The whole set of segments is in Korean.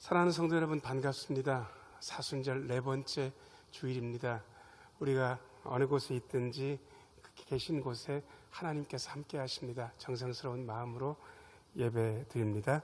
사랑하는 성도 여러분, 반갑습니다. 사순절 네 번째 주일입니다. 우리가 어느 곳에 있든지 계신 곳에 하나님께서 함께 하십니다. 정성스러운 마음으로 예배 드립니다.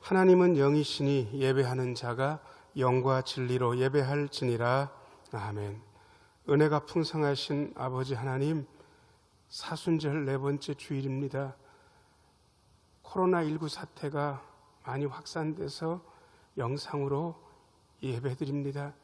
하나님은 영이시니 예배하는 자가 영과 진리로 예배할지니라. 아멘. 은혜가 풍성하신 아버지 하나님, 사순절 네 번째 주일입니다. 코로나19 사태가 많이 확산돼서 영상으로 예배드립니다.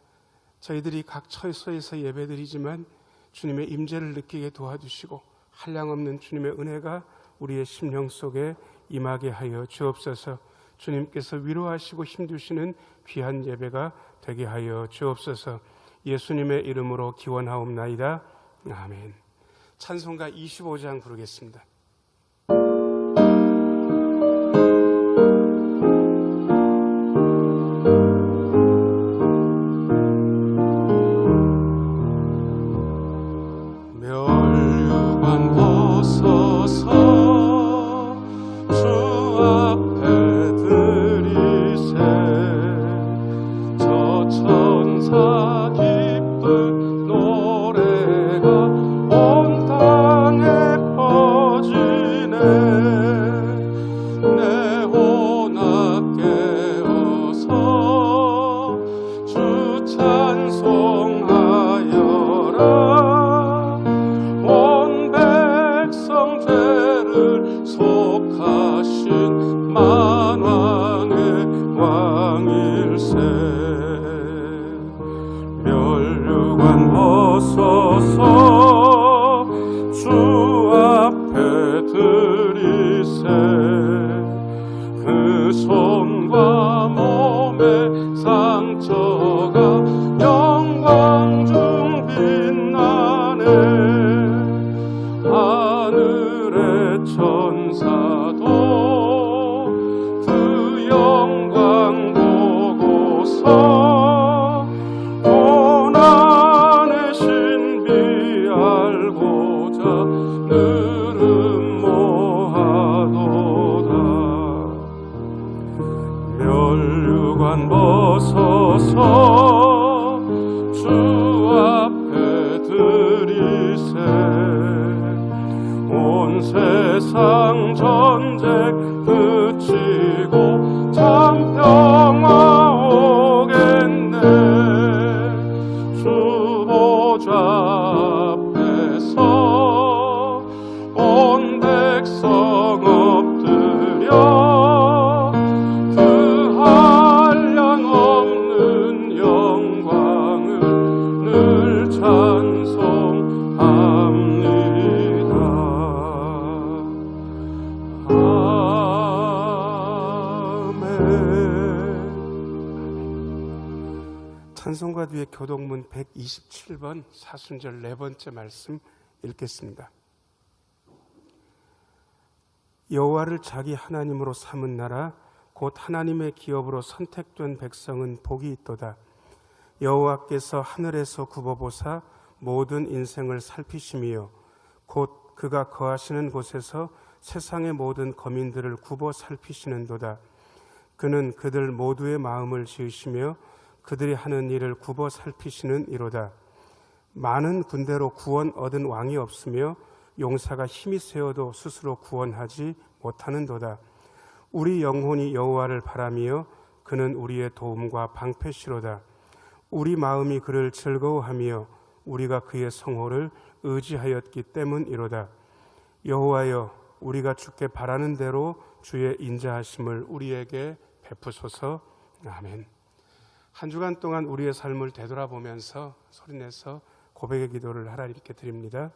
저희들이 각 처소에서 예배드리지만 주님의 임재를 느끼게 도와주시고 한량없는 주님의 은혜가 우리의 심령 속에 임하게 하여 주옵소서. 주님께서 위로하시고 힘주시는 귀한 예배가 되게 하여 주옵소서. 예수님의 이름으로 기원하옵나이다. 아멘. 찬송가 25장 부르겠습니다. 멸류관 벗어서 주 앞에 저 천사 기쁜 노래가 온 땅에 퍼지네. 내 혼합 깨어서 주 찬송하여라. 온 백성 죄를 속하신 만왕의 왕일세. 멸류관 벗어서 주 앞에 드리세. 그 손과 몸의 상처가 영광 중 빛나네. 하늘의 천사도 그 영광 보고서 고난의 신비 알고자 늘 음모하도다. 멸류관 벗어서 주 앞에 드리세. 온 세상 전쟁 그치고 참 평화 오겠네. 주 보좌 앞에서 온 백성 엎드려 그 한량없는 영광을 늘 찬송합니다. 찬송가 뒤에 교동문 127번 사순절 네 번째 말씀 읽겠습니다. 여호와를 자기 하나님으로 삼은 나라 곧 하나님의 기업으로 선택된 백성은 복이 있도다. 여호와께서 하늘에서 굽어보사 모든 인생을 살피심이요 곧 그가 거하시는 곳에서 세상의 모든 거민들을 굽어 살피시는도다. 그는 그들 모두의 마음을 지으시며 그들이 하는 일을 굽어 살피시는 이로다. 많은 군대로 구원 얻은 왕이 없으며 용사가 힘이 세어도 스스로 구원하지 못하는도다. 우리 영혼이 여호와를 바라며 그는 우리의 도움과 방패시로다. 우리 마음이 그를 즐거워하며 우리가 그의 성호를 의지하였기 때문이로다. 여호와여, 우리가 주께 바라는 대로 주의 인자하심을 우리에게 베푸소서. 아멘. 한 주간 동안 우리의 삶을 되돌아보면서 소리내서 고백의 기도를 하나님께 드립니다.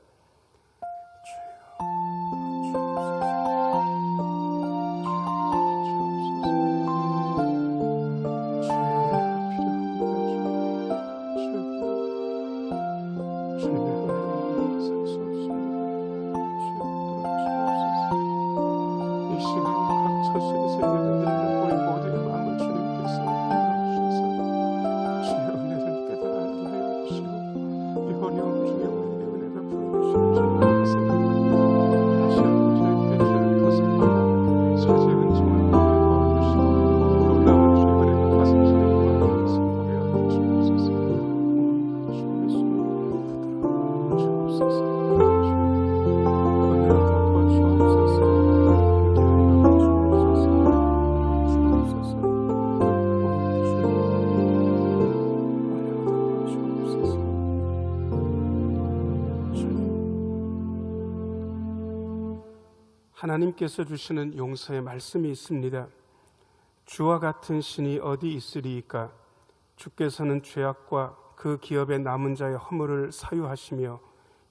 하나님께서 주시는 용서의 말씀이 있습니다. 주와 같은 신이 어디 있으리이까? 주께서는 죄악과 그 기업의 남은 자의 허물을 사유하시며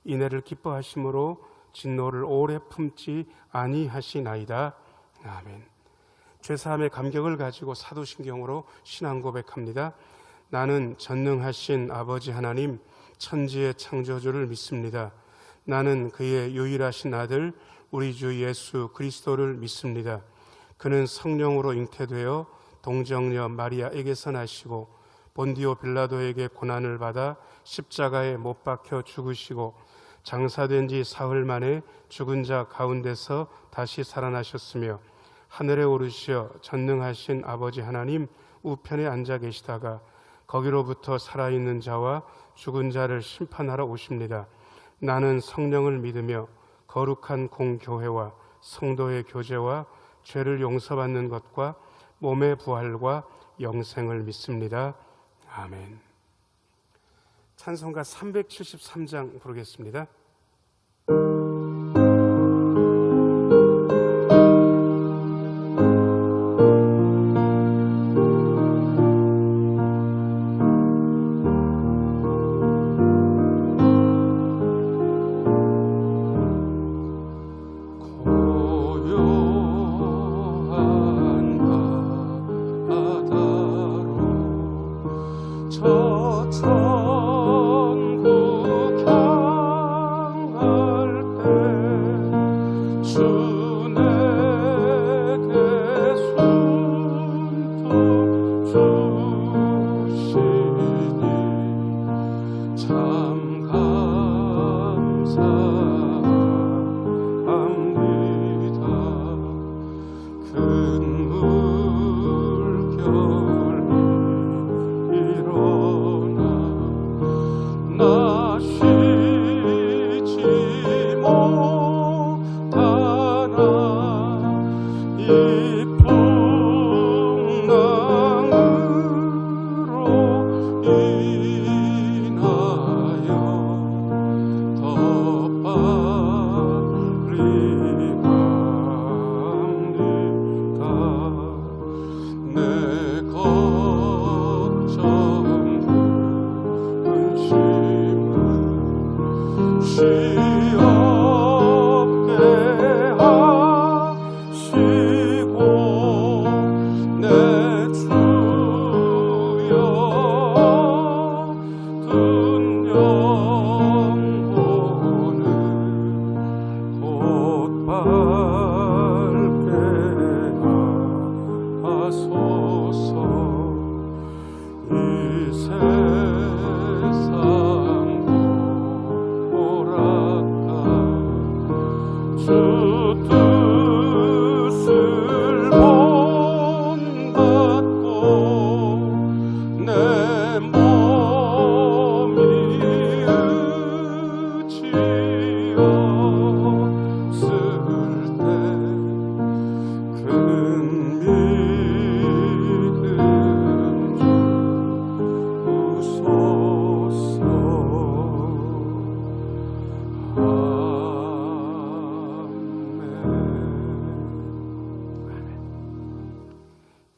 인애를 기뻐하심으로 진노를 오래 품지 아니하시나이다. 아멘. 죄사함의 감격을 가지고 사도신경으로 신앙 고백합니다. 나는 전능하신 아버지 하나님 천지의 창조주를 믿습니다. 나는 그의 유일하신 아들 우리 주 예수 그리스도를 믿습니다. 그는 성령으로 잉태되어 동정녀 마리아에게서 나시고 본디오 빌라도에게 고난을 받아 십자가에 못 박혀 죽으시고 장사된 지 사흘 만에 죽은 자 가운데서 다시 살아나셨으며 하늘에 오르시어 전능하신 아버지 하나님 우편에 앉아 계시다가 거기로부터 살아있는 자와 죽은 자를 심판하러 오십니다. 나는 성령을 믿으며 거룩한 공교회와 성도의 교제와 죄를 용서받는 것과 몸의 부활과 영생을 믿습니다. 아멘. 찬송가 373장 부르겠습니다.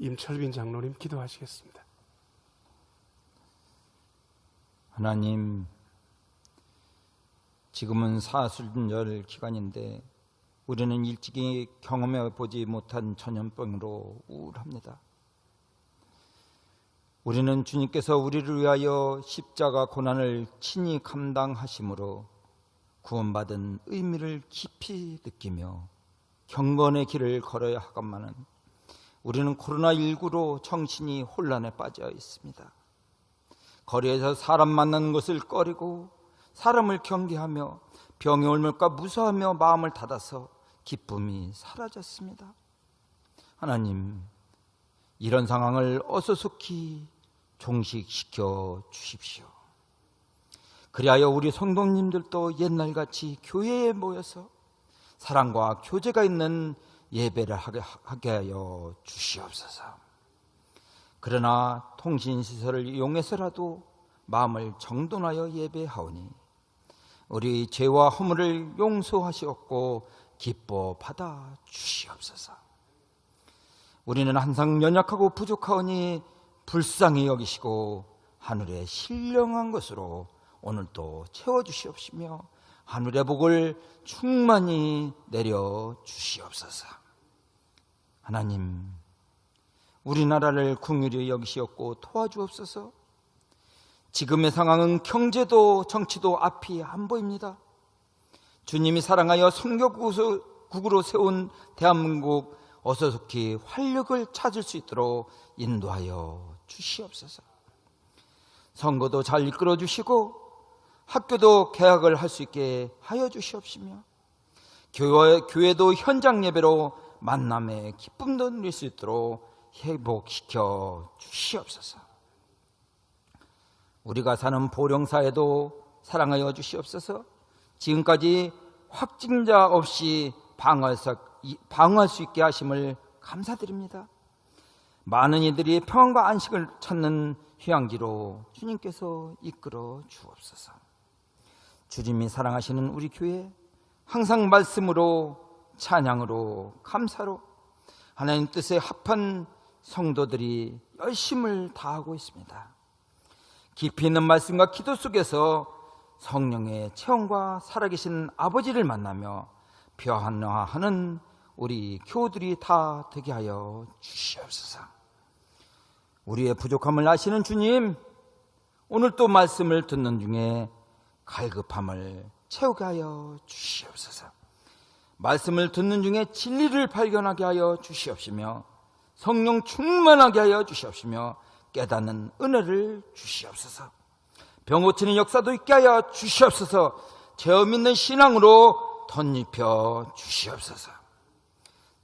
임철빈 장로님 기도하시겠습니다. 하나님, 지금은 사순절 기간인데 우리는 일찍이 경험해 보지 못한 전염병으로 우울합니다. 우리는 주님께서 우리를 위하여 십자가 고난을 친히 감당하심으로 구원받은 의미를 깊이 느끼며 경건의 길을 걸어야 하건만은 우리는 코로나19로 정신이 혼란에 빠져 있습니다. 거리에서 사람 만나는 것을 꺼리고 사람을 경계하며 병이 올까 무서워하며 마음을 닫아서 기쁨이 사라졌습니다. 하나님, 이런 상황을 어서속히 종식시켜 주십시오. 그리하여 우리 성도님들도 옛날같이 교회에 모여서 사랑과 교제가 있는 예배를 하게 하여 주시옵소서. 그러나 통신시설을 이용해서라도 마음을 정돈하여 예배하오니 우리 죄와 허물을 용서하시옵고 기뻐 받아 주시옵소서. 우리는 항상 연약하고 부족하오니 불쌍히 여기시고 하늘에 신령한 것으로 오늘도 채워주시옵시며 하늘의 복을 충만히 내려 주시옵소서. 하나님, 우리나라를 긍휼히 여기시옵고 도와주옵소서. 지금의 상황은 경제도 정치도 앞이 안 보입니다. 주님이 사랑하여 선교국으로 세운 대한민국 어서속히 활력을 찾을 수 있도록 인도하여 주시옵소서. 선거도 잘 이끌어 주시고 학교도 개학을 할 수 있게 하여 주시옵시며 교회도 현장 예배로 만남의 기쁨도 누릴 수 있도록 회복시켜 주시옵소서. 우리가 사는 보령사에도 사랑하여 주시옵소서. 지금까지 확진자 없이 방어할 수 있게 하심을 감사드립니다. 많은 이들이 평안과 안식을 찾는 휴양지로 주님께서 이끌어 주옵소서. 주님이 사랑하시는 우리 교회 항상 말씀으로 찬양으로 감사로 하나님 뜻에 합한 성도들이 열심을 다하고 있습니다. 깊이 있는 말씀과 기도 속에서 성령의 체험과 살아계신 아버지를 만나며 변화하는 우리 교우들이 다 되게 하여 주시옵소서. 우리의 부족함을 아시는 주님, 오늘 또 말씀을 듣는 중에 갈급함을 채우게 하여 주시옵소서. 말씀을 듣는 중에 진리를 발견하게 하여 주시옵시며 성령 충만하게 하여 주시옵시며 깨닫는 은혜를 주시옵소서. 병 고치는 역사도 있게 하여 주시옵소서. 체험 있는 신앙으로 덧입혀 주시옵소서.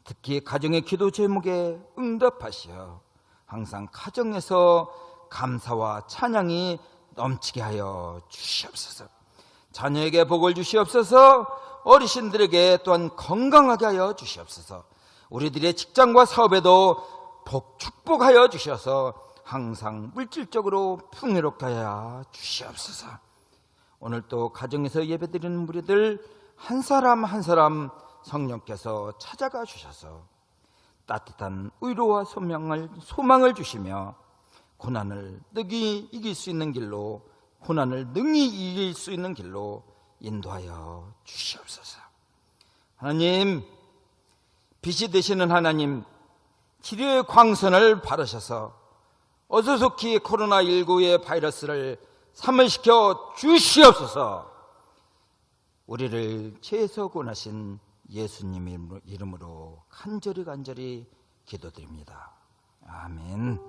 특히 가정의 기도 제목에 응답하시어 항상 가정에서 감사와 찬양이 넘치게 하여 주시옵소서. 자녀에게 복을 주시옵소서. 어르신들에게 또한 건강하게 하여 주시옵소서. 우리들의 직장과 사업에도 축복하여 주셔서 항상 물질적으로 풍요롭게 하여 주시옵소서. 오늘 또 가정에서 예배드리는 무리들 한 사람 한 사람 성령께서 찾아가 주셔서 따뜻한 위로와 소망을 주시며 고난을 능히 이길 수 있는 길로 인도하여 주시옵소서. 하나님, 빛이 되시는 하나님, 치료의 광선을 바르셔서 어서속히 코로나19의 바이러스를 사멸시켜 주시옵소서. 우리를 죄에서 구원하신 예수님 이름으로 간절히 기도드립니다. 아멘.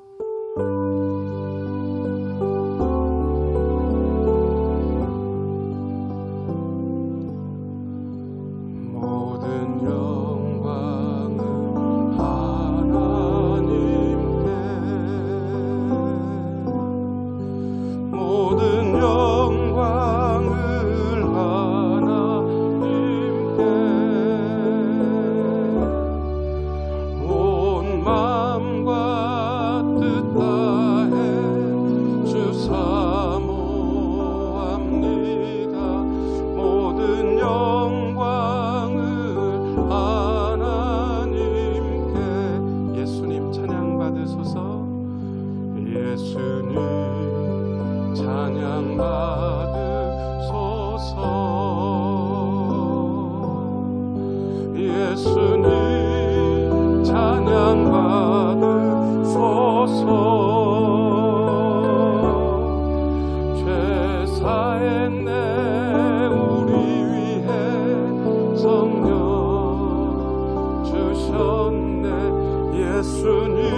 모든 영광을 하나님께, 모든 영광을 하나님께, 온 마음과 뜻 주셨네. 예수님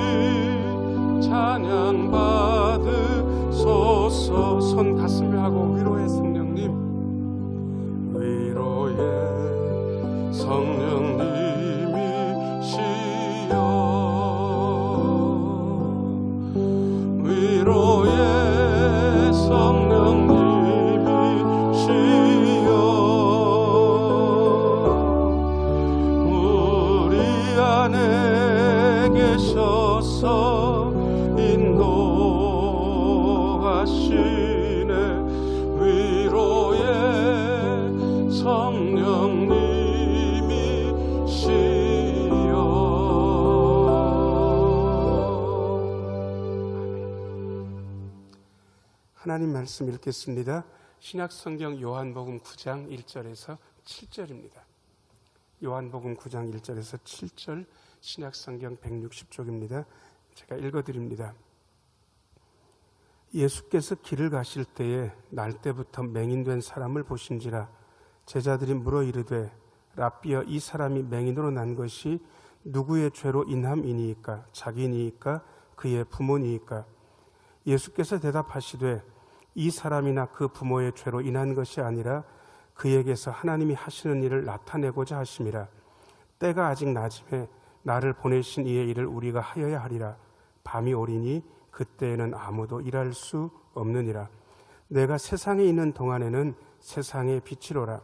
찬양 받으소서. 손 가슴에 하고 위로의 성령님, 위로의 성령님이시여, 위로의 성령님이시여, 우리 안에 계셔서 인도하시네. 위로의 성령님이시여. 하나님 말씀 읽겠습니다. 신약성경 요한복음 9장 1절에서 7절입니다. 요한복음 9장 1절에서 7절, 신약성경 160쪽입니다. 제가 읽어드립니다. 예수께서 길을 가실 때에 날 때부터 맹인된 사람을 보신지라. 제자들이 물어 이르되, 랍비여, 이 사람이 맹인으로 난 것이 누구의 죄로 인함이니이까? 자기니이까 그의 부모니이까? 예수께서 대답하시되, 이 사람이나 그 부모의 죄로 인한 것이 아니라 그에게서 하나님이 하시는 일을 나타내고자 하심이라. 때가 아직 낮음에 나를 보내신 이의 일을 우리가 하여야 하리라. 밤이 오리니 그때에는 아무도 일할 수 없느니라. 내가 세상에 있는 동안에는 세상의 빛이로라.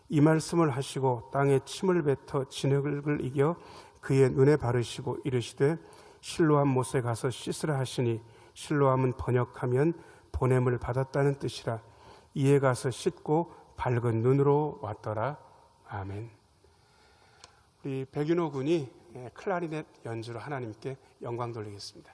이 말씀을 하시고 땅에 침을 뱉어 진흙을 이겨 그의 눈에 바르시고 이르시되, 실로암 못에 가서 씻으라 하시니, 실로암은 번역하면 보냄을 받았다는 뜻이라. 이에 가서 씻고 밝은 눈으로 왔더라. 아멘. 우리 백윤호 군이 클라리넷 연주로 하나님께 영광 돌리겠습니다.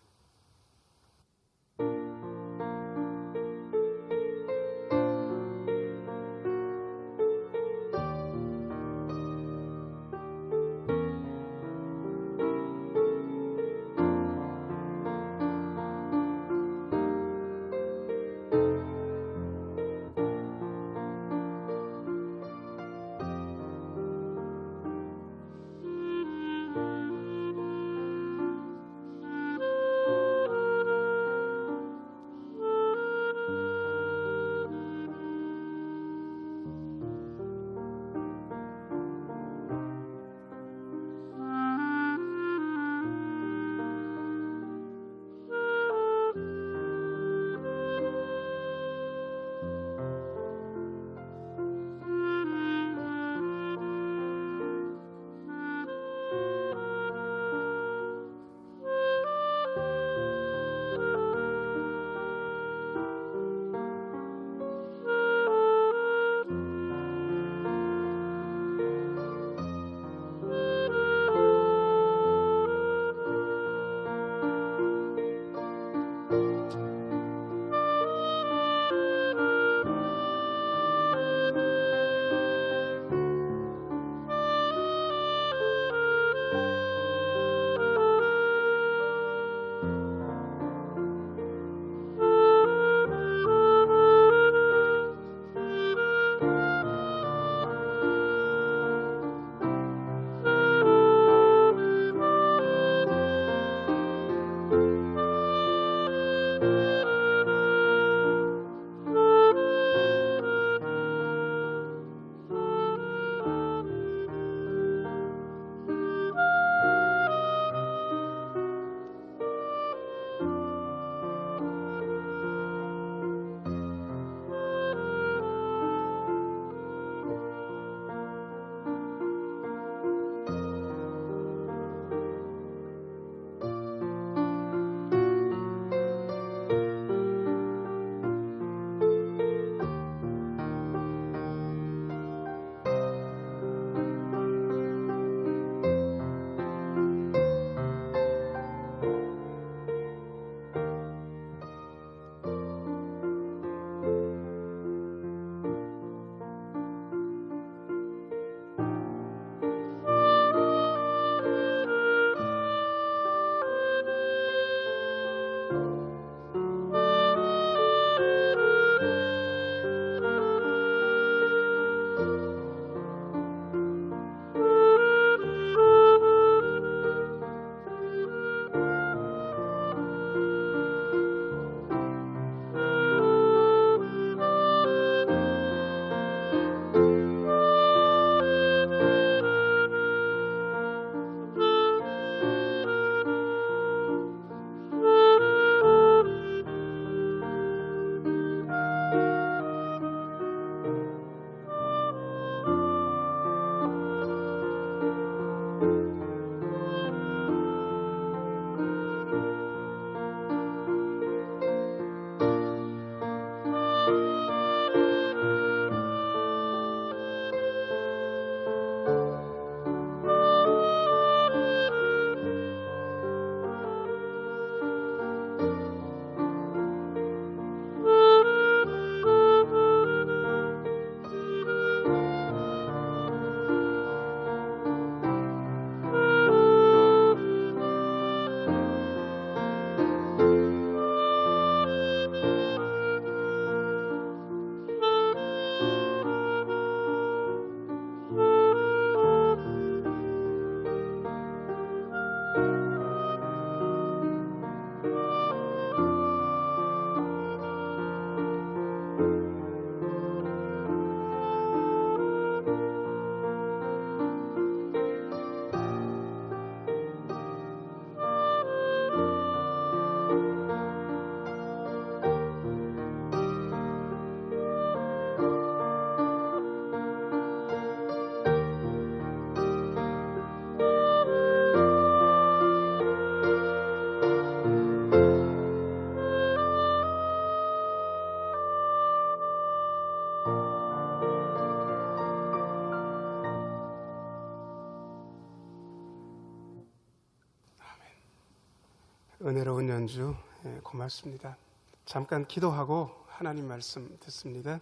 은혜로운 연주 고맙습니다. 잠깐 기도하고 하나님 말씀 듣습니다.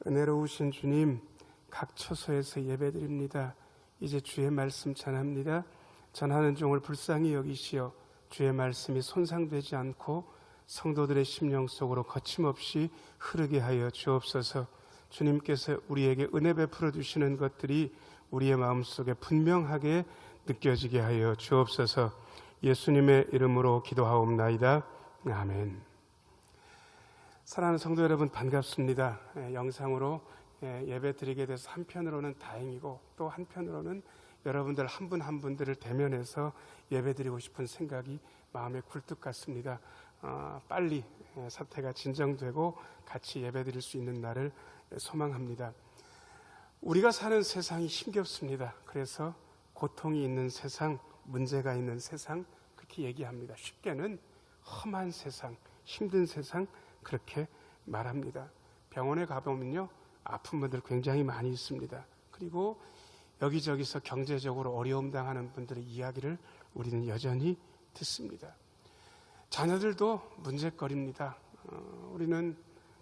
은혜로우신 주님, 각 처소에서 예배드립니다. 이제 주의 말씀 전합니다. 전하는 종을 불쌍히 여기시어 주의 말씀이 손상되지 않고 성도들의 심령 속으로 거침없이 흐르게 하여 주옵소서. 주님께서 우리에게 은혜 베풀어 주시는 것들이 우리의 마음속에 분명하게 느껴지게 하여 주옵소서. 예수님의 이름으로 기도하옵나이다. 아멘. 사랑하는 성도 여러분, 반갑습니다. 영상으로 예배 드리게 돼서 한편으로는 다행이고 또 한편으로는 여러분들 한 분 한 분들을 대면해서 예배 드리고 싶은 생각이 마음에 굴뚝 같습니다. 빨리 사태가 진정되고 같이 예배 드릴 수 있는 날을 소망합니다. 우리가 사는 세상이 힘겹습니다. 그래서 고통이 있는 세상, 문제가 있는 세상, 그렇게 얘기합니다. 쉽게는 험한 세상, 힘든 세상, 그렇게 말합니다. 병원에 가보면요, 아픈 분들 굉장히 많이 있습니다. 그리고 여기저기서 경제적으로 어려움 당하는 분들의 이야기를 우리는 여전히 듣습니다. 자녀들도 문제거리입니다. 우리는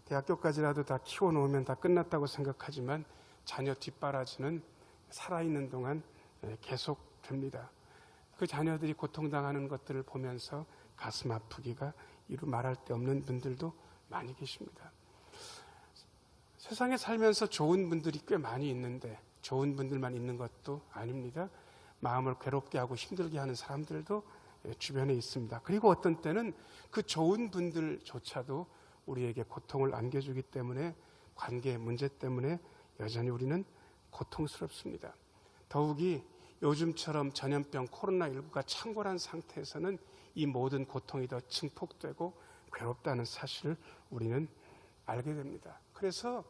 대학교까지라도 다 키워놓으면 다 끝났다고 생각하지만 자녀 뒷바라지는 살아있는 동안 계속됩니다. 그 자녀들이 고통당하는 것들을 보면서 가슴 아프기가 이루 말할 데 없는 분들도 많이 계십니다. 세상에 살면서 좋은 분들이 꽤 많이 있는데 좋은 분들만 있는 것도 아닙니다. 마음을 괴롭게 하고 힘들게 하는 사람들도 주변에 있습니다. 그리고 어떤 때는 그 좋은 분들조차도 우리에게 고통을 안겨주기 때문에 관계의 문제 때문에 여전히 우리는 고통스럽습니다. 더욱이 요즘처럼 전염병 코로나19가 창궐한 상태에서는 이 모든 고통이 더 증폭되고 괴롭다는 사실을 우리는 알게 됩니다. 그래서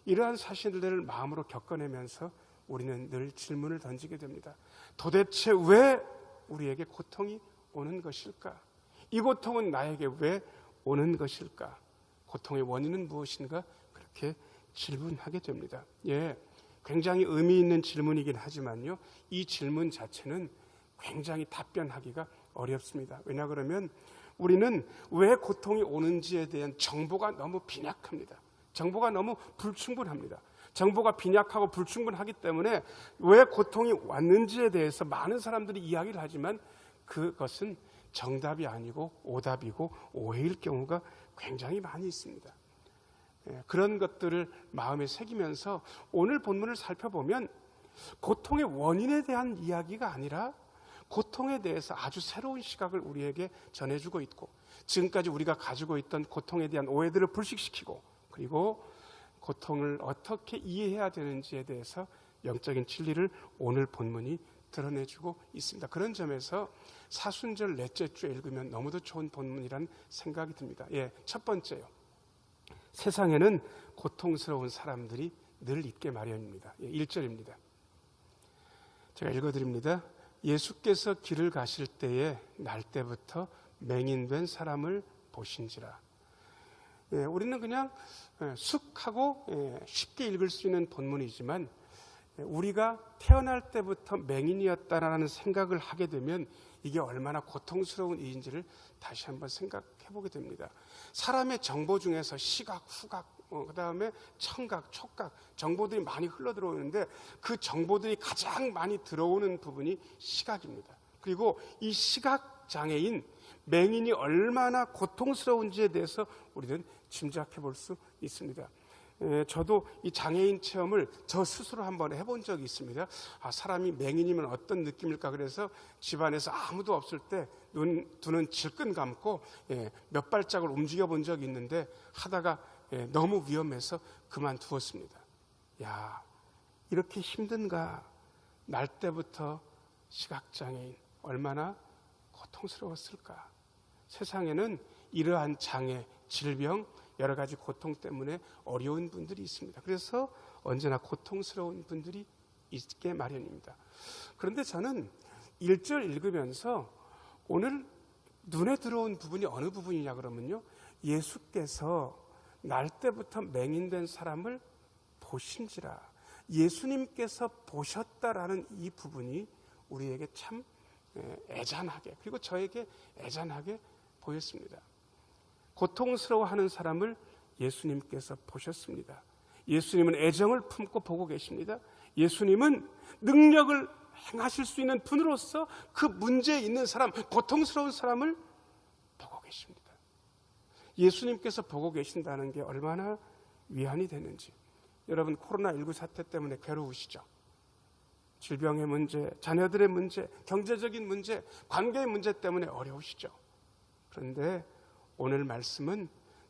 이러한 사실들을 마음으로 겪어내면서 우리는 늘 질문을 던지게 됩니다. 도대체 왜 우리에게 고통이 오는 것일까? 이 고통은 나에게 왜 오는 것일까? 고통의 원인은 무엇인가? 그렇게 질문하게 됩니다. 굉장히 의미 있는 질문이긴 하지만요, 이 질문 자체는 굉장히 답변하기가 어렵습니다. 왜냐 그러면 우리는 왜 고통이 오는지에 대한 정보가 너무 빈약합니다. 정보가 너무 불충분합니다. 정보가 빈약하고 불충분하기 때문에 왜 고통이 왔는지에 대해서 많은 사람들이 이야기를 하지만 그것은 정답이 아니고 오답이고 오해일 경우가 굉장히 많이 있습니다. 그런 것들을 마음에 새기면서 오늘 본문을 살펴보면 고통의 원인에 대한 이야기가 아니라 고통에 대해서 아주 새로운 시각을 우리에게 전해주고 있고, 지금까지 우리가 가지고 있던 고통에 대한 오해들을 불식시키고, 그리고 고통을 어떻게 이해해야 되는지에 대해서 영적인 진리를 오늘 본문이 드러내주고 있습니다. 그런 점에서 사순절 넷째 주에 읽으면 너무도 좋은 본문이라는 생각이 듭니다. 첫 번째요, 세상에는 고통스러운 사람들이 늘 있게 마련입니다. 1절입니다. 제가 읽어드립니다. 예수께서 길을 가실 때에 날 때부터 맹인된 사람을 보신지라. 우리는 그냥 숙하고 쉽게 읽을 수 있는 본문이지만 우리가 태어날 때부터 맹인이었다라는 생각을 하게 되면 이게 얼마나 고통스러운 일인지를 다시 한번 생각해 보게 됩니다. 사람의 정보 중에서 시각, 후각, 그 다음에 청각, 촉각 정보들이 많이 흘러들어오는데 그 정보들이 가장 많이 들어오는 부분이 시각입니다. 그리고 이 시각장애인 맹인이 얼마나 고통스러운지에 대해서 우리는 짐작해 볼 수 있습니다. 저도 이 장애인 체험을 저 스스로 한번 해본 적이 있습니다. 사람이 맹인이면 어떤 느낌일까, 그래서 집안에서 아무도 없을 때 두 눈 질끈 감고 몇 발짝을 움직여 본 적이 있는데 하다가 너무 위험해서 그만두었습니다. 이렇게 힘든가? 날 때부터 시각장애인 얼마나 고통스러웠을까? 세상에는 이러한 장애, 질병, 여러 가지 고통 때문에 어려운 분들이 있습니다. 그래서 언제나 고통스러운 분들이 있게 마련입니다. 그런데 저는 1절 읽으면서 오늘 눈에 들어온 부분이 어느 부분이냐 그러면요, 예수께서 날 때부터 맹인된 사람을 보신지라. 예수님께서 보셨다라는 이 부분이 우리에게 참 애잔하게, 그리고 저에게 애잔하게 보였습니다. 고통스러워하는 사람을 예수님께서 보셨습니다. 예수님은 애정을 품고 보고 계십니다. 예수님은 능력을 행하실 수 있는 분으로서 그 문제에 있는 사람, 고통스러운 사람을 보고 계십니다. 예수님께서 보고 계신다는 게 얼마나 위안이 되는지. 여러분, 코로나19 사태 때문에 괴로우시죠? 질병의 문제, 자녀들의 문제, 경제적인 문제, 관계의 문제 때문에 어려우시죠? 그런데 오늘 말씀은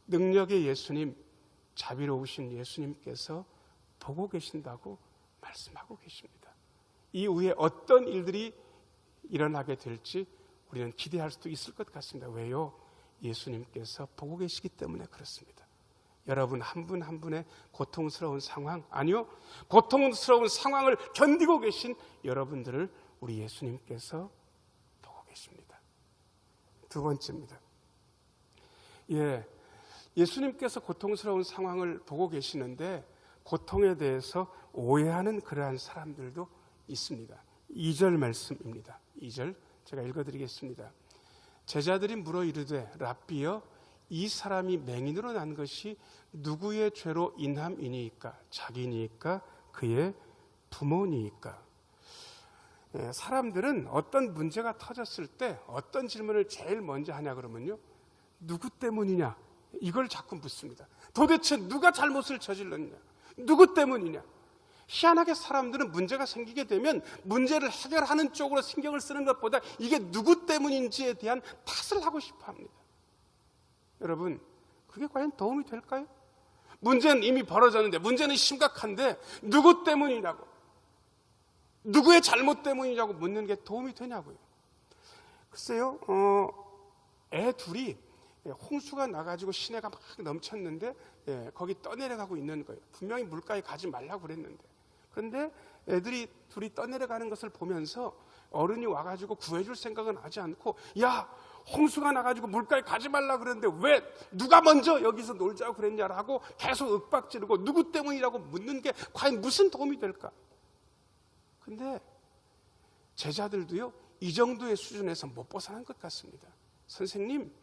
능력의 예수님, 자비로우신 예수님께서 보고 계신다고 말씀하고 계십니다. 이후에 어떤 일들이 일어나게 될지 우리는 기대할 수도 있을 것 같습니다. 왜요? 예수님께서 보고 계시기 때문에 그렇습니다. 여러분 한 분 한 분의 고통스러운 상황, 아니요, 고통스러운 상황을 견디고 계신 여러분들을 우리 예수님께서 보고 계십니다. 두 번째입니다. 예수님께서 고통스러운 상황을 보고 계시는데 고통에 대해서 오해하는 그러한 사람들도 있습니다. 2절 말씀입니다. 2절 제가 읽어드리겠습니다. 제자들이 물어 이르되 랍비여, 이 사람이 맹인으로 난 것이 누구의 죄로 인함이니이까? 자기니이까? 그의 부모니이까? 사람들은 어떤 문제가 터졌을 때 어떤 질문을 제일 먼저 하냐 그러면요, 누구 때문이냐, 이걸 자꾸 묻습니다. 도대체 누가 잘못을 저질렀냐, 누구 때문이냐. 희한하게 사람들은 문제가 생기게 되면 문제를 해결하는 쪽으로 신경을 쓰는 것보다 이게 누구 때문인지에 대한 탓을 하고 싶어 합니다. 여러분, 그게 과연 도움이 될까요? 문제는 이미 벌어졌는데, 문제는 심각한데 누구 때문이냐고, 누구의 잘못 때문이냐고 묻는 게 도움이 되냐고요. 글쎄요, 애 둘이 홍수가 나가지고 시내가 막 넘쳤는데 거기 떠내려가고 있는 거예요. 분명히 물가에 가지 말라고 그랬는데, 그런데 애들이 둘이 떠내려가는 것을 보면서 어른이 와가지고 구해줄 생각은 하지 않고, 야, 홍수가 나가지고 물가에 가지 말라 그랬는데 왜 누가 먼저 여기서 놀자고 그랬냐라고 계속 윽박지르고 누구 때문이라고 묻는 게 과연 무슨 도움이 될까? 근데 제자들도요, 이 정도의 수준에서 못 벗어난 것 같습니다. 선생님,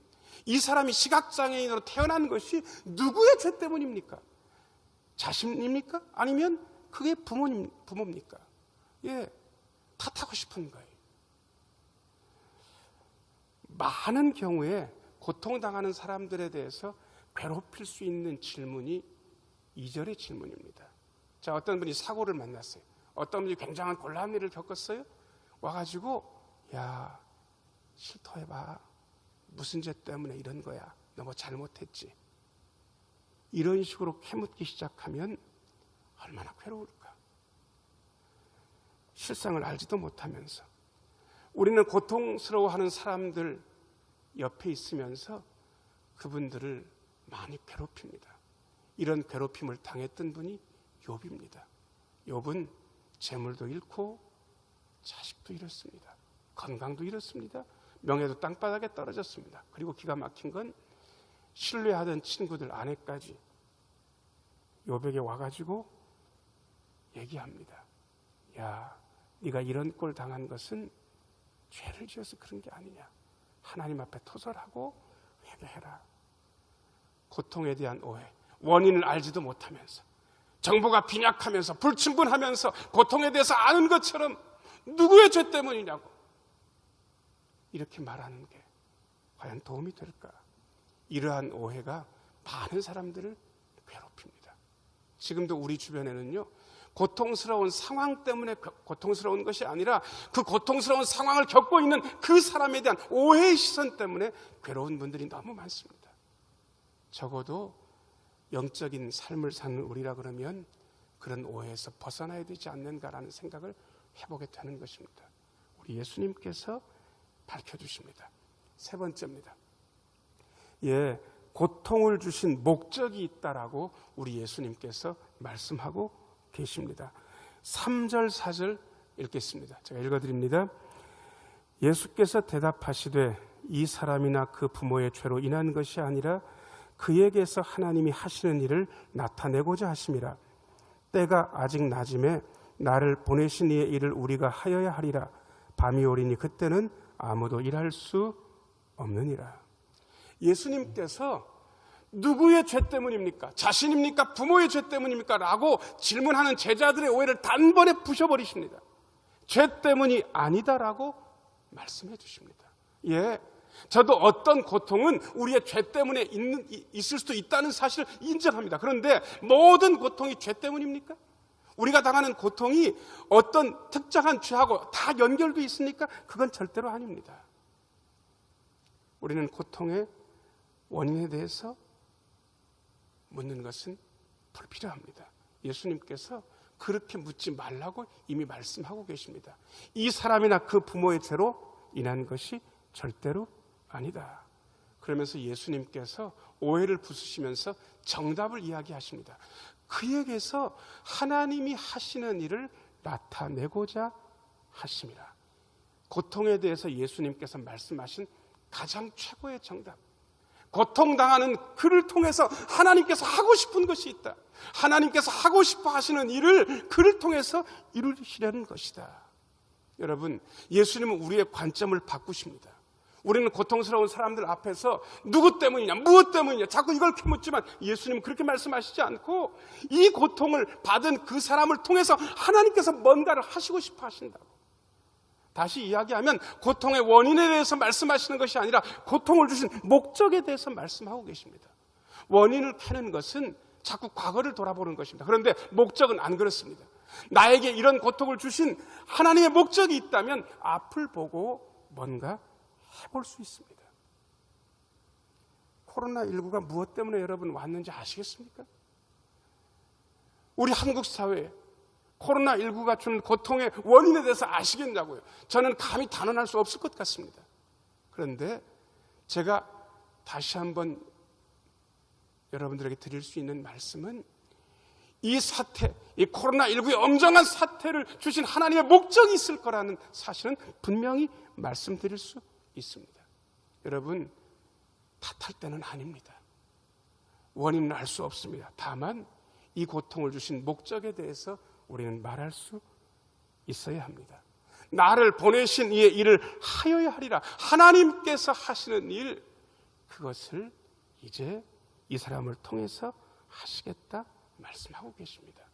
이 사람이 시각장애인으로 태어난 것이 누구의 죄 때문입니까? 자신입니까? 아니면 그게 부모입니까? 탓하고 싶은 거예요. 많은 경우에 고통당하는 사람들에 대해서 괴롭힐 수 있는 질문이 2절의 질문입니다. 자, 어떤 분이 사고를 만났어요. 어떤 분이 굉장한 곤란한 일을 겪었어요. 와가지고, 야, 실토해봐. 무슨 죄 때문에 이런 거야? 너 뭐 잘못했지? 이런 식으로 캐묻기 시작하면 얼마나 괴로울까? 실상을 알지도 못하면서 우리는 고통스러워하는 사람들 옆에 있으면서 그분들을 많이 괴롭힙니다. 이런 괴롭힘을 당했던 분이 욥입니다. 욥은 재물도 잃고 자식도 잃었습니다. 건강도 잃었습니다. 명예도 땅바닥에 떨어졌습니다. 그리고 기가 막힌 건 신뢰하던 친구들 아내까지 욥에게 와가지고 얘기합니다. 야, 네가 이런 꼴 당한 것은 죄를 지어서 그런 게 아니냐. 하나님 앞에 토설하고 회개해라. 고통에 대한 오해, 원인을 알지도 못하면서, 정보가 빈약하면서 불충분하면서 고통에 대해서 아는 것처럼 누구의 죄 때문이냐고 이렇게 말하는 게 과연 도움이 될까? 이러한 오해가 많은 사람들을 괴롭힙니다. 지금도 우리 주변에는요, 고통스러운 상황 때문에 고통스러운 것이 아니라 그 고통스러운 상황을 겪고 있는 그 사람에 대한 오해의 시선 때문에 괴로운 분들이 너무 많습니다. 적어도 영적인 삶을 사는 우리라 그러면 그런 오해에서 벗어나야 되지 않는가라는 생각을 해보게 되는 것입니다. 우리 예수님께서 밝혀주십니다. 세 번째입니다. 고통을 주신 목적이 있다라고 우리 예수님께서 말씀하고 계십니다. 3절 4절 읽겠습니다. 제가 읽어드립니다. 예수께서 대답하시되 이 사람이나 그 부모의 죄로 인한 것이 아니라 그에게서 하나님이 하시는 일을 나타내고자 하심이라. 때가 아직 낮음에 나를 보내신 이의 일을 우리가 하여야 하리라. 밤이 오리니 그때는 아무도 일할 수 없느니라. 예수님께서 누구의 죄 때문입니까? 자신입니까? 부모의 죄 때문입니까? 라고 질문하는 제자들의 오해를 단번에 부셔버리십니다. 죄 때문이 아니다라고 말씀해 주십니다. 예, 저도 어떤 고통은 우리의 죄 때문에 있을 수도 있다는 사실을 인정합니다. 그런데 모든 고통이 죄 때문입니까? 우리가 당하는 고통이 어떤 특정한 죄하고 다 연결되어 있습니까? 그건 절대로 아닙니다. 우리는 고통의 원인에 대해서 묻는 것은 불필요합니다. 예수님께서 그렇게 묻지 말라고 이미 말씀하고 계십니다. 이 사람이나 그 부모의 죄로 인한 것이 절대로 아니다. 그러면서 예수님께서 오해를 부수시면서 정답을 이야기하십니다. 그에게서 하나님이 하시는 일을 나타내고자 하심이라. 고통에 대해서 예수님께서 말씀하신 가장 최고의 정답, 고통당하는 그를 통해서 하나님께서 하고 싶은 것이 있다. 하나님께서 하고 싶어 하시는 일을 그를 통해서 이루시려는 것이다. 여러분, 예수님은 우리의 관점을 바꾸십니다. 우리는 고통스러운 사람들 앞에서 누구 때문이냐, 무엇 때문이냐 자꾸 이걸 묻지만 예수님은 그렇게 말씀하시지 않고 이 고통을 받은 그 사람을 통해서 하나님께서 뭔가를 하시고 싶어 하신다고. 다시 이야기하면 고통의 원인에 대해서 말씀하시는 것이 아니라 고통을 주신 목적에 대해서 말씀하고 계십니다. 원인을 캐는 것은 자꾸 과거를 돌아보는 것입니다. 그런데 목적은 안 그렇습니다. 나에게 이런 고통을 주신 하나님의 목적이 있다면 앞을 보고 뭔가 해볼 수 있습니다. 코로나19가 무엇 때문에 여러분 왔는지 아시겠습니까? 우리 한국 사회에 코로나19가 주는 고통의 원인에 대해서 아시겠냐고요. 저는 감히 단언할 수 없을 것 같습니다. 그런데 제가 다시 한번 여러분들에게 드릴 수 있는 말씀은 이 사태, 이 코로나19의 엄정한 사태를 주신 하나님의 목적이 있을 거라는 사실은 분명히 말씀드릴 수 있습니다. 여러분, 탓할 때는 아닙니다. 원인은 알 수 없습니다. 다만 이 고통을 주신 목적에 대해서 우리는 말할 수 있어야 합니다. 나를 보내신 이의 일을 하여야 하리라. 하나님께서 하시는 일, 그것을 이제 이 사람을 통해서 하시겠다 말씀하고 계십니다.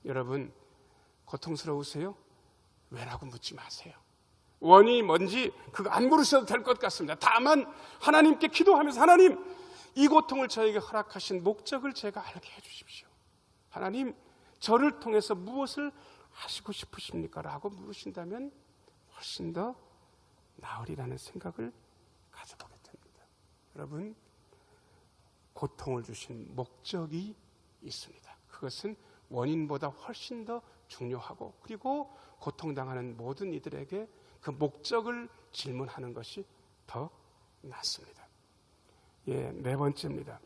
여러분, 고통스러우세요? 왜라고 묻지 마세요. 원인이 뭔지 그거 안 물으셔도 될 것 같습니다. 다만 하나님께 기도하면서 하나님, 이 고통을 저에게 허락하신 목적을 제가 알게 해주십시오. 하나님, 저를 통해서 무엇을 하시고 싶으십니까? 라고 물으신다면 훨씬 더 나으리라는 생각을 가져보게 됩니다. 여러분, 고통을 주신 목적이 있습니다. 그것은 원인보다 훨씬 더 중요하고, 그리고 고통당하는 모든 이들에게 그 목적을 질문하는 것이 더 낫습니다. 예, 네 번째입니다.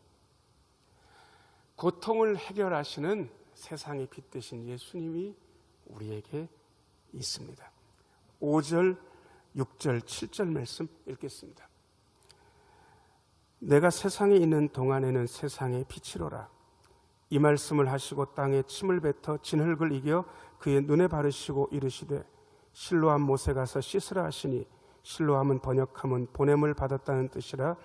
고통을 해결하시는 세상의 빛 되신 예수님이 우리에게 있습니다. 5절, 6절, 7절 말씀 읽겠습니다. 내가 세상에 있는 동안에는 세상의 빛이로라. 이 말씀을 하시고 땅에 침을 뱉어 진흙을 이겨 그의 눈에 바르시고 이르시되 실로암 못에 가서 씻으라 하시니, 실로암은 번역하면 보냄을 받았다는 뜻이라.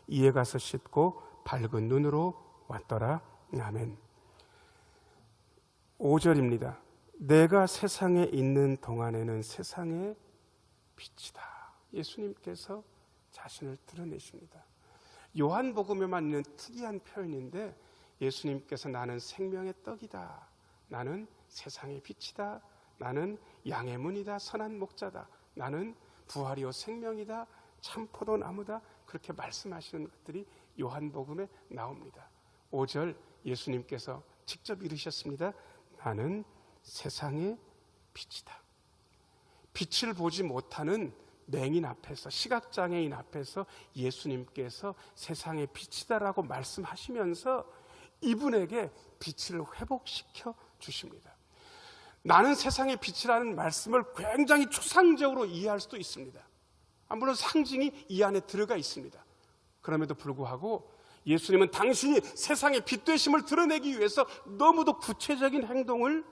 이에 가서 씻고 밝은 눈으로 왔더라. 아멘. 5절입니다. 내가 세상에 있는 동안에는 세상의 빛이다. 예수님께서 자신을 드러내십니다. 요한복음에만 있는 특이한 표현인데, 예수님께서 나는 생명의 떡이다, 나는 세상의 빛이다, 나는 양의 문이다, 선한 목자다, 나는 부활이요 생명이다, 참 포도나무다, 그렇게 말씀하시는 것들이 요한복음에 나옵니다. 5절 예수님께서 직접 이르셨습니다. 나는 세상의 빛이다. 빛을 보지 못하는 맹인 앞에서, 시각장애인 앞에서 예수님께서 세상의 빛이다라고 말씀하시면서 이분에게 빛을 회복시켜 주십니다. 나는 세상의 빛이라는 말씀을 굉장히 추상적으로 이해할 수도 있습니다. 물론 상징이 이 안에 들어가 있습니다. 그럼에도 불구하고 예수님은 당신이 세상의 빛 되심을 드러내기 위해서 너무도 구체적인 행동을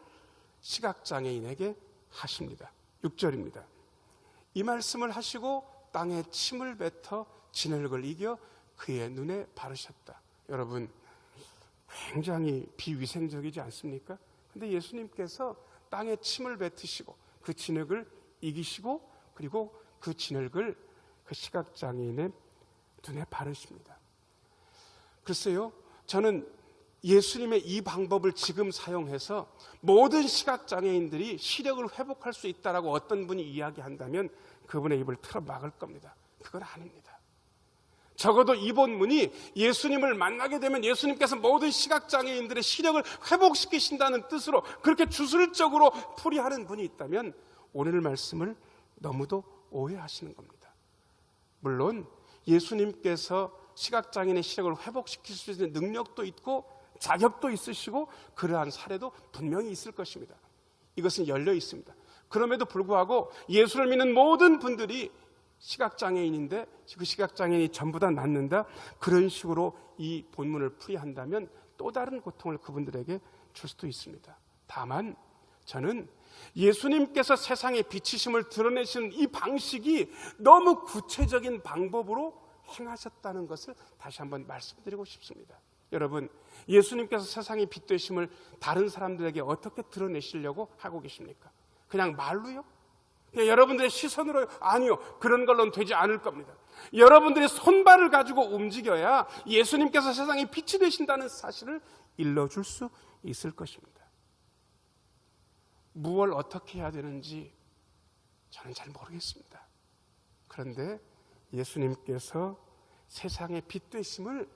시각장애인에게 하십니다. 6절입니다. 이 말씀을 하시고 땅에 침을 뱉어 진흙을 이겨 그의 눈에 바르셨다. 여러분, 굉장히 비위생적이지 않습니까? 근데 예수님께서 땅에 침을 뱉으시고 그 진흙을 이기시고 그리고 그 진흙을 그 시각장애인의 눈에 바르십니다. 글쎄요, 저는 예수님의 이 방법을 지금 사용해서 모든 시각장애인들이 시력을 회복할 수 있다라고 어떤 분이 이야기한다면 그분의 입을 틀어 막을 겁니다. 그건 아닙니다. 적어도 이 본문이 예수님을 만나게 되면 예수님께서 모든 시각장애인들의 시력을 회복시키신다는 뜻으로 그렇게 주술적으로 풀이하는 분이 있다면 오늘 말씀을 너무도 오해하시는 겁니다. 물론 예수님께서 시각장애인의 시력을 회복시킬 수 있는 능력도 있고 자격도 있으시고 그러한 사례도 분명히 있을 것입니다. 이것은 열려 있습니다. 그럼에도 불구하고 예수를 믿는 모든 분들이 시각장애인인데 그 시각장애인이 전부 다 낫는다, 그런 식으로 이 본문을 풀이한다면 또 다른 고통을 그분들에게 줄 수도 있습니다. 다만 저는 예수님께서 세상에 비치심을 드러내시는 이 방식이 너무 구체적인 방법으로 행하셨다는 것을 다시 한번 말씀드리고 싶습니다. 여러분, 예수님께서 세상의 빛 되심을 다른 사람들에게 어떻게 드러내시려고 하고 계십니까? 그냥 말로요? 그냥 여러분들의 시선으로요? 아니요, 그런 걸로는 되지 않을 겁니다. 여러분들의 손발을 가지고 움직여야 예수님께서 세상에 빛이 되신다는 사실을 일러줄 수 있을 것입니다. 무엇을 어떻게 해야 되는지 저는 잘 모르겠습니다. 그런데 예수님께서 세상의 빛 되심을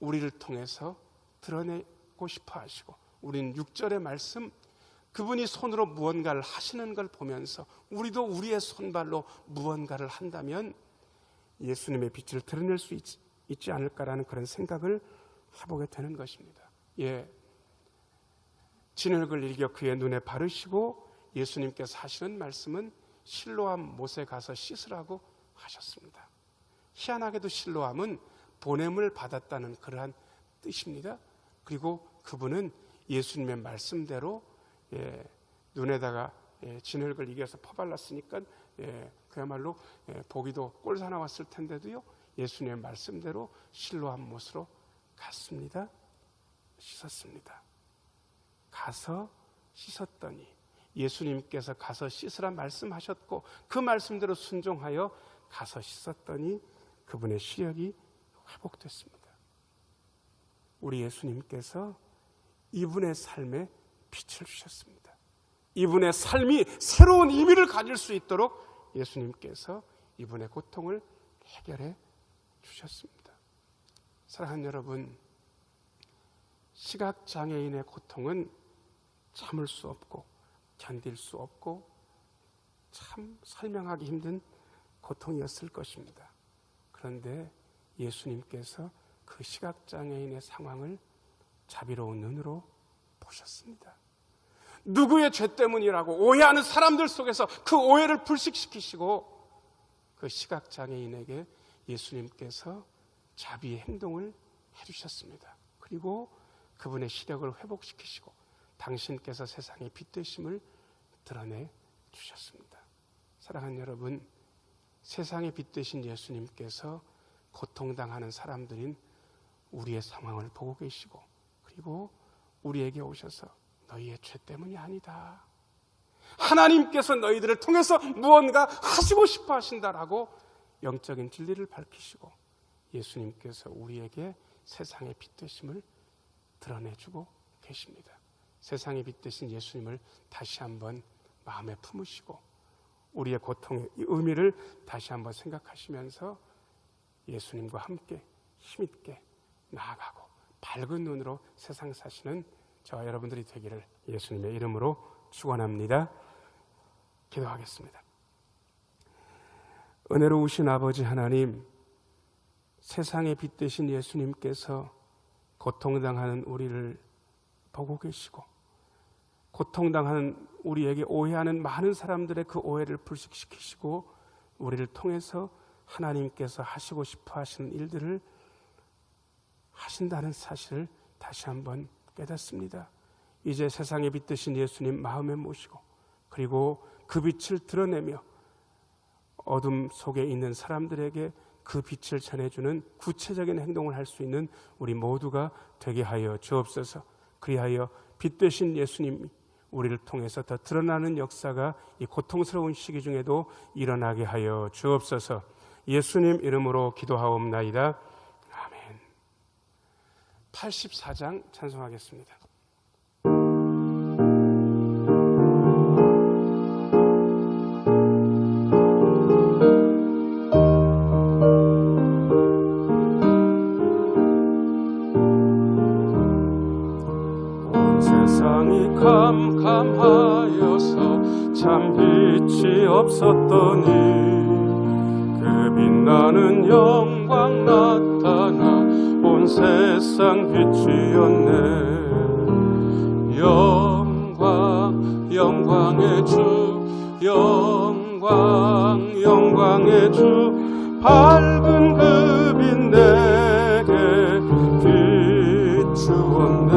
우리를 통해서 드러내고 싶어 하시고, 우리는 6절의 말씀, 그분이 손으로 무언가를 하시는 걸 보면서 우리도 우리의 손발로 무언가를 한다면 예수님의 빛을 드러낼 수 있지 않을까라는 그런 생각을 해보게 되는 것입니다. 진흙을 이겨 그의 눈에 바르시고 예수님께서 하시는 말씀은 실로암 못에 가서 씻으라고 하셨습니다. 희한하게도 실로암은 보냄을 받았다는 그러한 뜻입니다. 그리고 그분은 예수님의 말씀대로 눈에다가 진흙을 이겨서 퍼발랐으니까 그야말로 보기도 꼴사 나왔을 텐데도요, 예수님의 말씀대로 실로암 못으로 갔습니다. 씻었습니다. 가서 씻었더니, 예수님께서 가서 씻으라 말씀하셨고 그 말씀대로 순종하여 가서 씻었더니 그분의 시력이 회복됐습니다. 우리 예수님께서 이분의 삶에 빛을 주셨습니다. 이분의 삶이 새로운 의미를 가질 수 있도록 예수님께서 이분의 고통을 해결해 주셨습니다. 사랑하는 여러분, 시각장애인의 고통은 참을 수 없고 견딜 수 없고 참 설명하기 힘든 고통이었을 것입니다. 그런데 예수님께서 그 시각장애인의 상황을 자비로운 눈으로 보셨습니다. 누구의 죄 때문이라고 오해하는 사람들 속에서 그 오해를 불식시키시고 그 시각장애인에게 예수님께서 자비의 행동을 해주셨습니다. 그리고 그분의 시력을 회복시키시고 당신께서 세상의 빛 되심을 드러내 주셨습니다. 사랑하는 여러분, 세상의 빛 되신 예수님께서 고통당하는 사람들인 우리의 상황을 보고 계시고 그리고 우리에게 오셔서 너희의 죄 때문이 아니다, 하나님께서 너희들을 통해서 무언가 하시고 싶어 하신다라고 영적인 진리를 밝히시고 예수님께서 우리에게 세상의 빛 되심을 드러내주고 계십니다. 세상의 빛 되신 예수님을 다시 한번 마음에 품으시고 우리의 고통의 의미를 다시 한번 생각하시면서 예수님과 함께 힘있게 나아가고 밝은 눈으로 세상 사시는 저와 여러분들이 되기를 예수님의 이름으로 축원합니다. 기도하겠습니다. 은혜로우신 아버지 하나님, 세상의 빛 되신 예수님께서 고통당하는 우리를 보고 계시고 고통당하는 우리에게 오해하는 많은 사람들의 그 오해를 불식시키시고 우리를 통해서 하나님께서 하시고 싶어 하시는 일들을 하신다는 사실을 다시 한번 깨닫습니다. 이제 세상에 빛 되신 예수님 마음에 모시고 그리고 그 빛을 드러내며 어둠 속에 있는 사람들에게 그 빛을 전해주는 구체적인 행동을 할 수 있는 우리 모두가 되게 하여 주옵소서. 그리하여 빛 되신 예수님이 우리를 통해서 더 드러나는 역사가 이 고통스러운 시기 중에도 일어나게 하여 주옵소서. 예수님 이름으로 기도하옵나이다. 아멘. 84장 찬송하겠습니다. 세상이 캄캄하여서 참 빛이 없었더니 그 빛나는 영광 나타나 온 세상 빛이었네. 영광 영광의 주, 영광 영광의 주, 밝은 그 빛 내게 비추었네.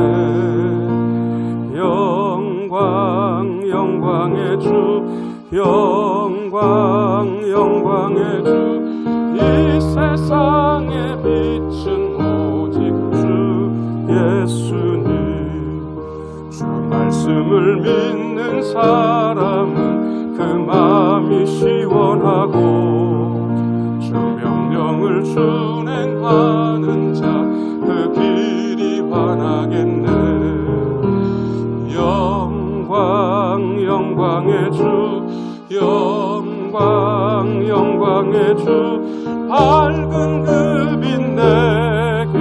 영광 영광의 주, 영광 영광의 주, 이 세상에 빛은 오직 주 예수님. 주 말씀을 믿는 사람은 그 마음이 시원하고 주 명령을 준행하는 자 그 길이 환하겠네. 영광 영광의 주, 영광 영광의 주, 밝은 그 빛 내게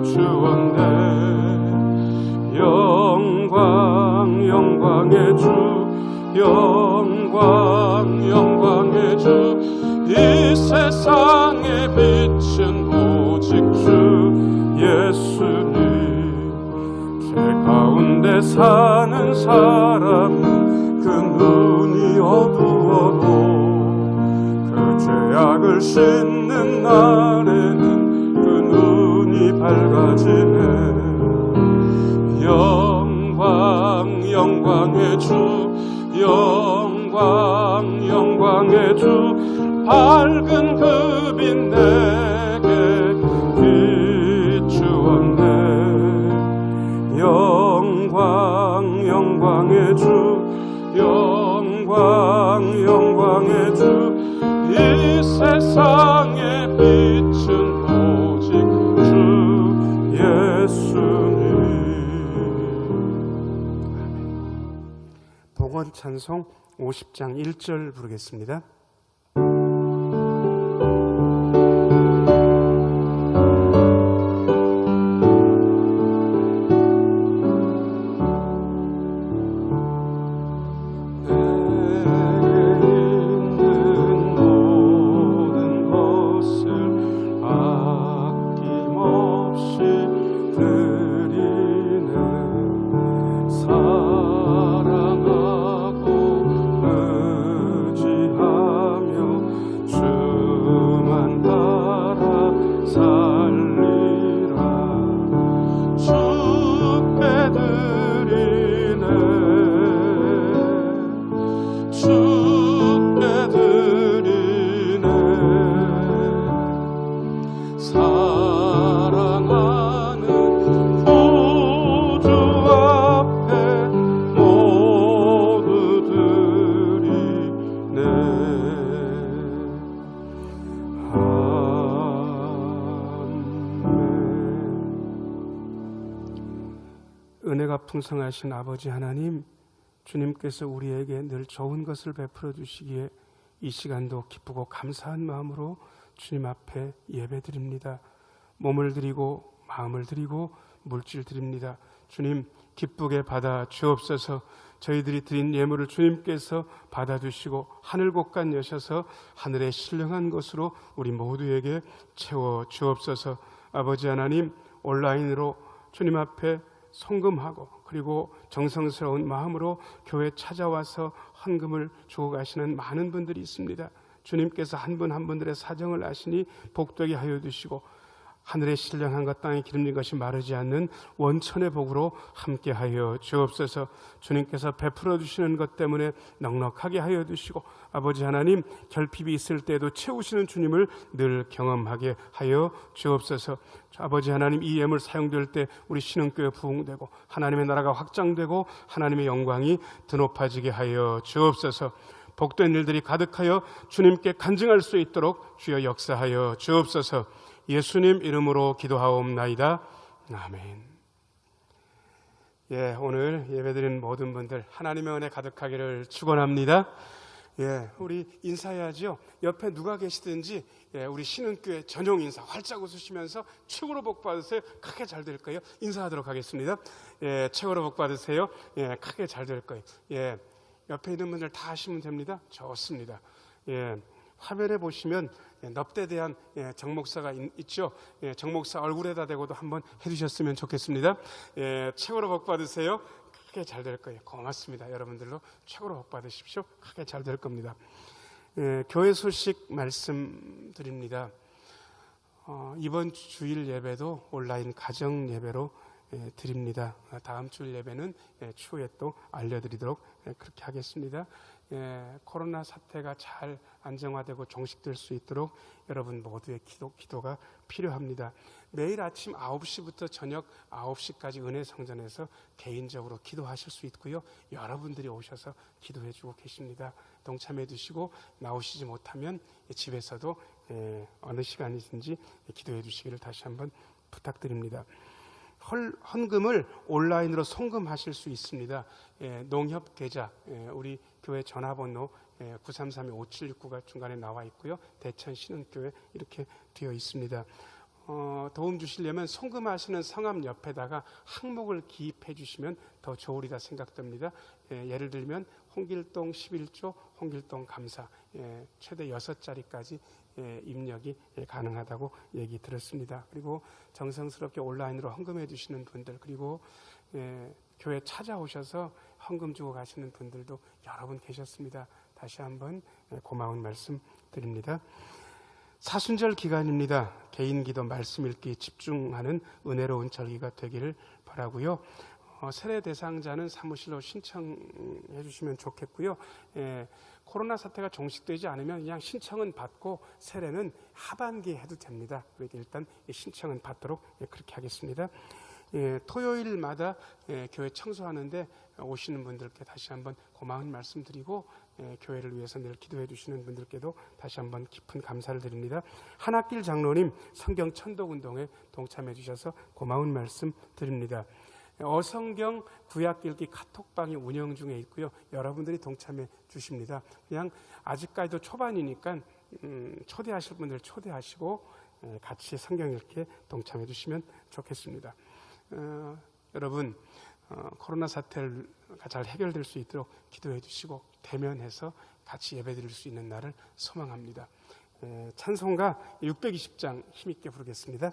비추었네. 영광 영광의 주, 영광 영광의 주, 이 세상에 빛은 오직 주 예수님. 죄 가운데 사는 사람은 그 눈이 어두워도 그 죄악을 씻는 날에는 그 눈이 밝아지네. 영광 영광의 주, 영광 영광의 주, 밝은 그 빛 내게 비추었네. 영광 영광의 주, 영광 영광의 주, 이 세상에 빛은 오직 주 예수님. 복원 찬송 50장 1절 부르겠습니다. 은혜가 풍성하신 아버지 하나님, 주님께서 우리에게 늘 좋은 것을 베풀어 주시기에 이 시간도 기쁘고 감사한 마음으로 주님 앞에 예배드립니다. 몸을 드리고 마음을 드리고 물질 드립니다. 주님 기쁘게 받아 주옵소서. 저희들이 드린 예물을 주님께서 받아주시고 하늘 곳간 여셔서 하늘의 신령한 것으로 우리 모두에게 채워 주옵소서. 아버지 하나님, 온라인으로 주님 앞에 송금하고 그리고 정성스러운 마음으로 교회 찾아와서 헌금을 주고 가시는 많은 분들이 있습니다. 주님께서 한 분 한 분들의 사정을 아시니 복되게 하여 주시고 하늘의 신령함과 땅에 기름진 것이 마르지 않는 원천의 복으로 함께하여 주옵소서. 주님께서 베풀어 주시는 것 때문에 넉넉하게 하여 주시고 아버지 하나님 결핍이 있을 때에도 채우시는 주님을 늘 경험하게 하여 주옵소서. 아버지 하나님 이 예물 사용될 때 우리 신흥교회 부흥되고 하나님의 나라가 확장되고 하나님의 영광이 드높아지게 하여 주옵소서. 복된 일들이 가득하여 주님께 간증할 수 있도록 주여 역사하여 주옵소서. 예수님 이름으로 기도하옵나이다. 아멘. 오늘 예배드린 모든 분들 하나님의 은혜 가득하기를 축원합니다. 우리 인사해야죠. 옆에 누가 계시든지 우리 신흥교회 전용 인사 활짝 웃으시면서 최고로 복 받으세요. 크게 잘 될 거예요. 인사하도록 하겠습니다. 최고로 복 받으세요. 크게 잘 될 거예요. 옆에 있는 분들 다 하시면 됩니다. 좋습니다. 화면에 보시면 넙대대한 정 목사가 있죠. 정 목사 얼굴에다 대고도 한번 해주셨으면 좋겠습니다. 최고로 복 받으세요. 크게 잘 될 거예요. 고맙습니다. 여러분들도 최고로 복 받으십시오. 크게 잘 될 겁니다. 교회 소식 말씀드립니다. 이번 주일 예배도 온라인 가정 예배로 드립니다. 다음 주일 예배는 추후에 또 알려드리도록 그렇게 하겠습니다. 코로나 사태가 잘 안정화되고 종식될 수 있도록 여러분 모두의 기도가 필요합니다. 매일 아침 9시부터 저녁 9시까지 은혜성전에서 개인적으로 기도하실 수 있고요. 여러분들이 오셔서 기도해 주고 계십니다. 동참해 주시고 나오시지 못하면 집에서도 어느 시간이든지 기도해 주시기를 다시 한번 부탁드립니다. 헌금을 온라인으로 송금하실 수 있습니다. 농협 계좌, 우리 교회 전화번호 933-5769가 중간에 나와 있고요. 대천 신흥교회 이렇게 되어 있습니다. 도움 주시려면 송금하시는 성함 옆에다가 항목을 기입해 주시면 더 좋으리라 생각됩니다. 예를 들면 홍길동 11조 홍길동 감사 최대 6자리까지 입력이 가능하다고 얘기 들었습니다. 그리고 정성스럽게 온라인으로 헌금해 주시는 분들, 그리고 교회 찾아오셔서 헌금 주고 가시는 분들도 여러 분 계셨습니다. 다시 한번 고마운 말씀 드립니다. 사순절 기간입니다. 개인 기도 말씀 읽기 집중하는 은혜로운 절기가 되기를 바라고요. 세례 대상자는 사무실로 신청해 주시면 좋겠고요. 코로나 사태가 종식되지 않으면 그냥 신청은 받고 세례는 하반기에 해도 됩니다. 그러니까 일단 신청은 받도록 그렇게 하겠습니다. 토요일마다 교회 청소하는데 오시는 분들께 다시 한번 고마운 말씀 드리고 교회를 위해서 늘 기도해 주시는 분들께도 다시 한번 깊은 감사를 드립니다. 한학길 장로님 성경 천독운동에 동참해 주셔서 고마운 말씀 드립니다. 어성경 구약 읽기 카톡방이 운영 중에 있고요. 여러분들이 동참해 주십니다. 그냥 아직까지도 초반이니까 초대하실 분들 초대하시고 같이 성경 읽기에 동참해 주시면 좋겠습니다. 여러분 코로나 사태가 잘 해결될 수 있도록 기도해 주시고 대면해서 같이 예배드릴 수 있는 날을 소망합니다. 찬송가 620장 힘있게 부르겠습니다.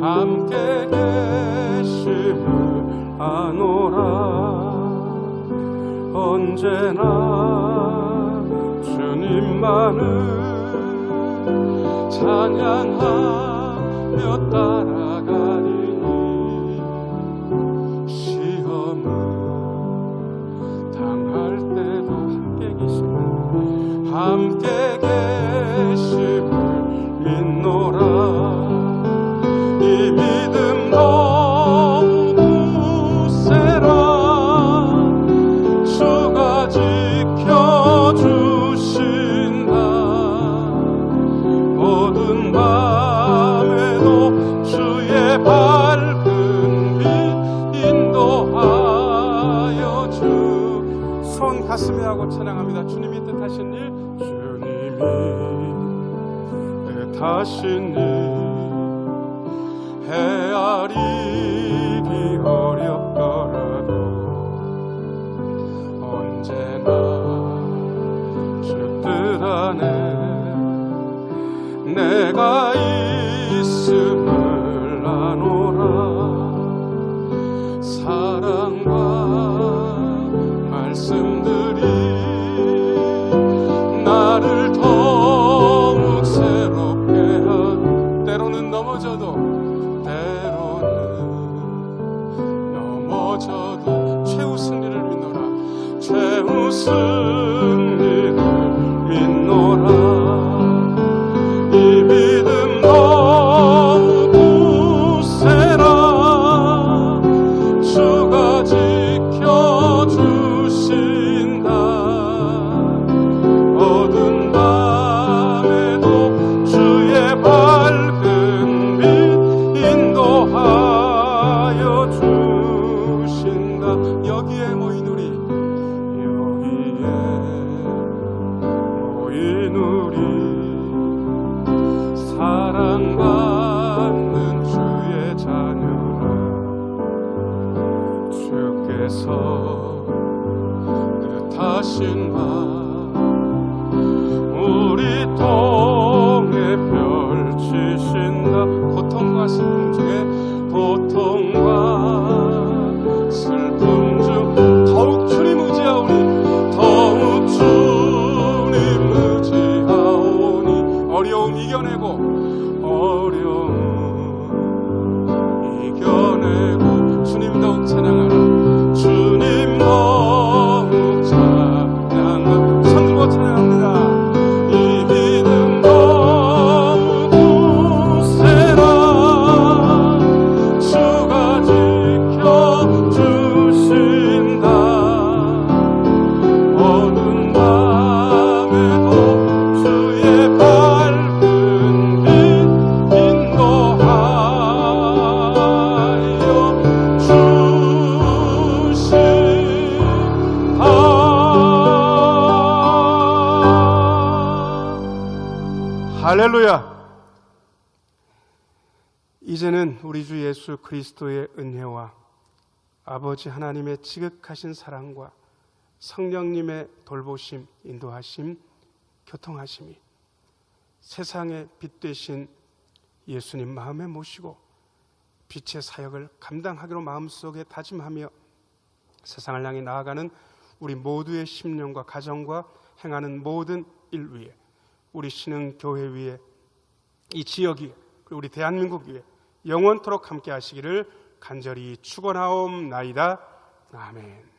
함께 계심을 아노라. 언제나 주님만을 찬양하며 따라가리니 시험을 당할 때도 함께 계심을 믿노라. 이 믿음 너무 세라. 주가 지켜주신다. 어두운 밤에도 주의 밝은 빛 인도하여 주. 손 가슴에 하고 찬양합니다. 주님이 뜻하신 일, 주님이 뜻하신 일 해야 가리기 어렵더라도 언제나 주 뜻 안에 내가 있음을 아노라. 사랑과 말씀들이 나를 더욱 새롭게 한, 때로는 넘어져도 최후 승리를 믿노라. 최후 승리를 믿노라. 이 믿음 너무 굳세라. 주가 지켜주신다. 어두운 밤에도 주의 밝은 빛 인도하여 주신다. 여기에 모인 우리, 여기에 모인 우리, 사랑받는 주의 자녀라. 주께서 뜻하신 바 우리 통해 펼치신다. 고통과 슬픔 중에, 고통과 슬픔 중 더욱 주님 의지하오니, 더욱 주님 의지하오니. 어려움 이겨내고, 어려움 이겨내고 주님 더욱 찬양하라. 주님 더욱 찬양하라. 손 들고 찬양합니다. 이 믿음 너무 굳세라. 주가 지켜주신다. 어두운 밤에도 주의 밝은 빛 인도하여 주신다. 할렐루야. 이제는 우리 주 예수 그리스도의 은혜와 아버지 하나님의 지극하신 사랑과 성령님의 돌보심, 인도하심, 교통하심이 세상의 빛 되신 예수님 마음에 모시고 빛의 사역을 감당하기로 마음속에 다짐하며 세상을 향해 나아가는 우리 모두의 심령과 가정과 행하는 모든 일 위에, 우리 신흥교회 위에, 이 지역 위에, 그리고 우리 대한민국 위에 영원토록 함께 하시기를 간절히 축원하옵나이다. 아멘.